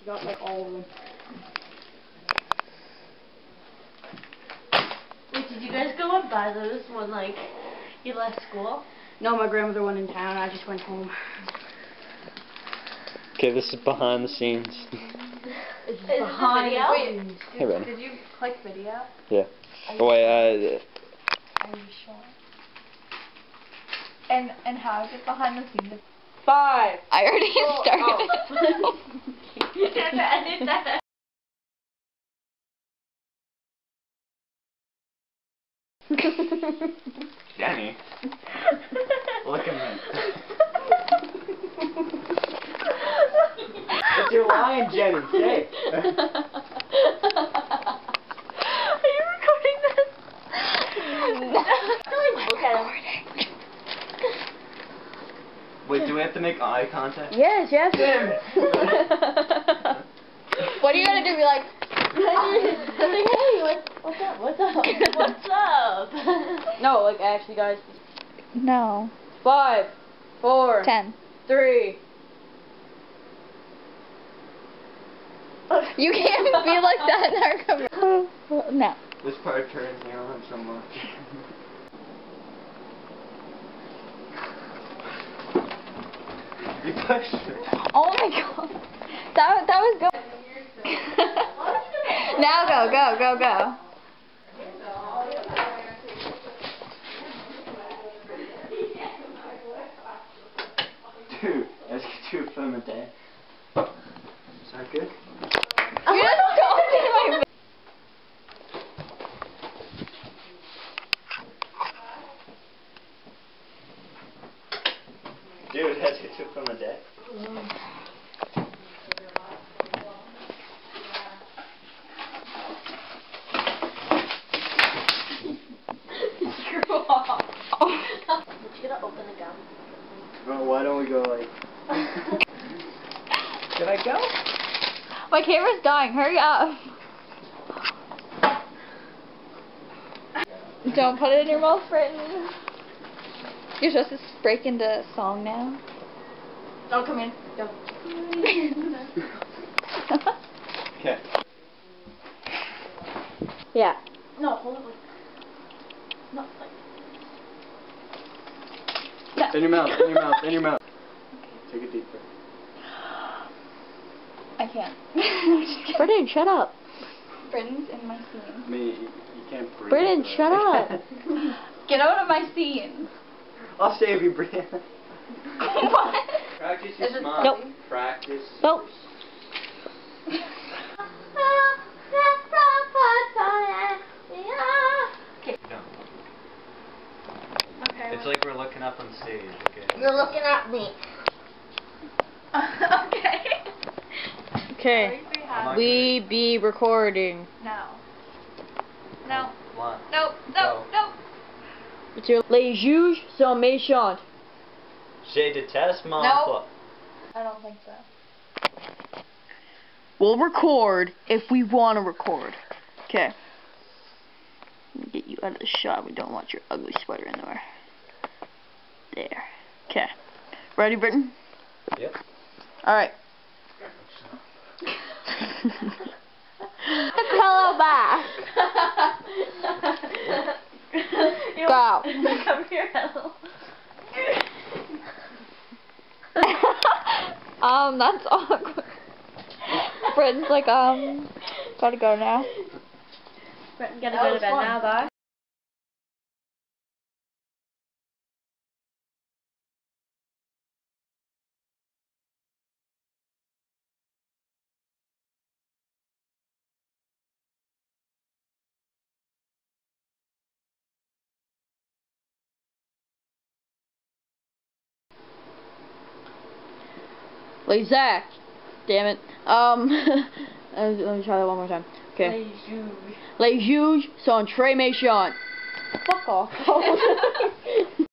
Got like all of them. Wait, did you guys go and buy those when like you left school? No, my grandmother went in town. I just went home. Okay, this is behind the scenes. Is behind the Wait, Hey, Ben. did you click video? Yeah. Oh wait, Are you sure? And how is it behind the scenes? 5. I already started. Oh. You have to edit that. Jenny. Look at me. It's your line, Jenny. Say it. Are you recording this? Look at him. Wait, do we have to make eye contact? Yes, yes. Damn it. What are you gonna do? Be like, Hey, like, what's up? What's up? What's up? No, like actually, guys. no. 5, 4, 10. 3. You can't be like that in our camera. No. This part turns me on so much. You pushed it. Oh my god. That was good. Now go. Dude, let's get you a film a day. Is that good? You just talked in my Dude, let's get you a film a day. Screw off. You gotta open the gum. Well, why don't we go like... Can I go? My camera's dying. Hurry up. Don't put it in your mouth, Britton. You're supposed to break into song now. Don't come in. Go. Okay. Yeah. No, hold it like. No, like. In your mouth, in your mouth, in your mouth. Take a deep breath. I can't. Britton, shut up. Britton's in my scene. I mean, you can't breathe. Britton, shut up. Get out of my scene. I'll save you, Brianna. What? Practice your Is it smile. Nope. Practice. Nope. Okay. It's like we're looking up on stage, okay? You're looking at me. Okay. Okay. We be recording. No. No. One. No. No. Go. No. Les juges sont méchants. Je déteste mon No. emploi. I don't think so. We'll record if we want to record. Okay. Get you out of the shot. We don't want your ugly sweater in there. There. Okay. Ready, Britton? Yep. Alright. Hello back. Go. Come here, Ethel. That's awkward. Britton's like, gotta go now. Gotta go to bed now, bye. Like Zach. Damn it. Let me try that one more time. Okay. Les juges sont très méchants. Fuck off.